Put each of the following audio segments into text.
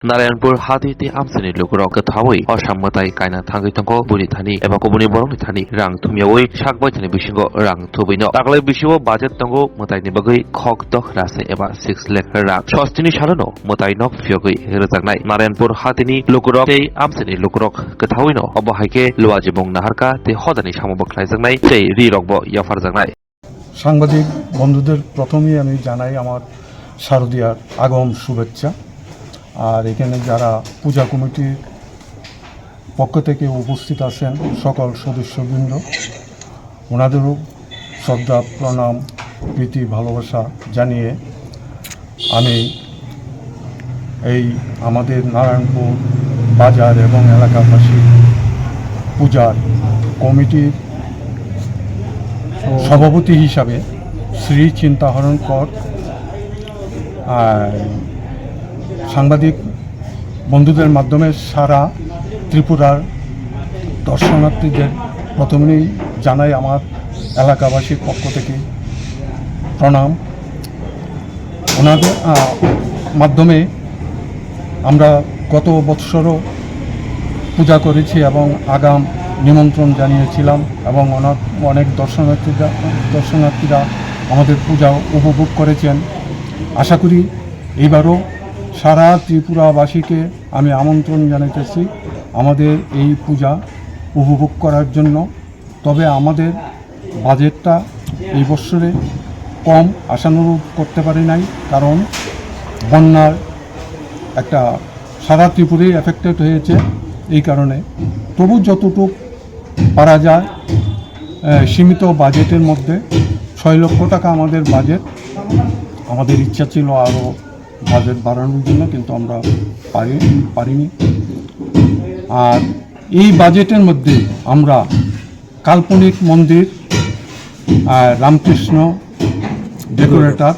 Narayanpur Haditi Amsani Lukurok Tawi or Shamatai Kaina Tangitango Buritani Eva Kobuni Bormitani Rang Tumiawi Shakbaitani Bishingo Rang Tubino Takle Bishivo Budget Tango Mutani Bagui Kok Dok Rase Eva 6 Lek Rang Shostini Shalano Mutai Nok Fiogi Herzanai Narayanpur Hatini Lukurok Te Amsani Lukurok Katawino Obohake Luajibong Naharka Te Hodani Shamoboklaizanai Te Rirokbo Yafarzanai সাংবাদিক বন্ধুদের প্রথমেই আমি জানাই আমার শারদীয়ার আগম শুভেচ্ছা। আর এখানে যারা পূজা কমিটির পক্ষ থেকে উপস্থিত আছেন সকল সদস্যবৃন্দ, ওনাদেরও শ্রদ্ধা প্রণাম প্রীতি ভালোবাসা জানিয়ে আমি এই আমাদের নারায়ণপুর বাজার এবং এলাকাবাসী পূজার কমিটির সভাপতি হিসাবে শ্রী চিন্তাহরণ কর সাংবাদিক বন্ধুদের মাধ্যমে সারা ত্রিপুরার দর্শনার্থীদের প্রথমেই জানাই আমার এলাকাবাসীর পক্ষ থেকে প্রণাম। ওনাদের মাধ্যমে আমরা গত বৎসরও পূজা করেছি এবং আগাম নিমন্ত্রণ জানিয়েছিলাম এবং অনেক দর্শনার্থীরা আমাদের পূজা উপভোগ করেছেন। আশা করি এইবারও সারা ত্রিপুরাবাসীকে আমি আমন্ত্রণ জানাইতেছি আমাদের এই পূজা উপভোগ করার জন্য। তবে আমাদের বাজেটটা এই বছরে কম আশানুরূপ করতে পারি নাই, কারণ বন্যার একটা সারা ত্রিপুরাই এফেক্টেড হয়েছে। এই কারণে তবু যতটুকু পারা যায় সীমিত বাজেটের মধ্যে 6 লক্ষ টাকা আমাদের বাজেট। আমাদের ইচ্ছা ছিল আরও বাজেট বাড়ানোর জন্য, কিন্তু আমরা পারিনি। আর এই বাজেটের মধ্যে আমরা কাল্পনিক মন্দির, রামকৃষ্ণ ডেকোরেটর,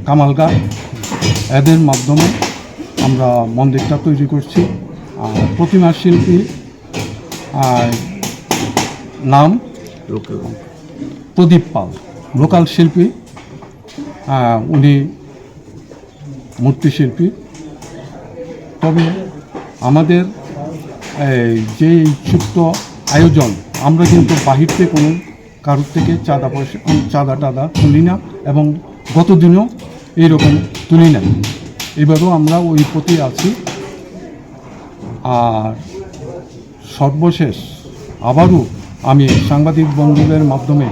কামালগার এদের মাধ্যমে আমরা মন্দিরটা তৈরি করছি। আর প্রতিমা শিল্পী নাম প্রদীপ পাল, লোকাল শিল্পী, উনি মূর্তিশিল্পী। তবে আমাদের যে ইচ্ছুক্ত আয়োজন, আমরা কিন্তু বাহির থেকে কোনো কারোর থেকে চাঁদা টাদা তুলি না এবং গত দিনেও এইরকম তুলি নাই। এবারও আমরা ওই প্রতি আছি। আর সর্বশেষ আবারও আমি সাংবাদিক বন্ধুদের মাধ্যমে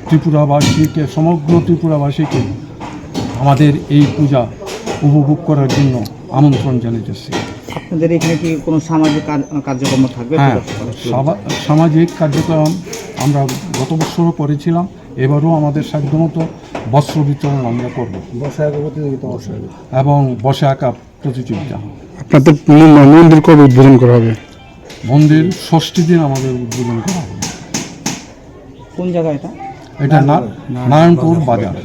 ত্রিপুরাবাসীকে, সমগ্র ত্রিপুরাবাসীকে আমাদের এই পূজা উপভোগ করার জন্য আমন্ত্রণ জানাইতেছি। আপনাদের এখানে কি কোনো সামাজিক কার্যক্রম থাকবে? হ্যাঁ, সামাজিক কার্যক্রম আমরা গত বছরও করেছিলাম, এবারও আমাদের সাধ্যমতো বস্ত্র বিতরণ আমরা করব এবং বসে আঁকা প্রতিযোগিতা। আপনাদের মন্দির কবে উদ্বোধন করা হবে? মন্দির 6টি দিন আমাদের উদ্বোধন করা হবে। কোন জায়গা এটা? এটা নারায়ণপুর বাজার।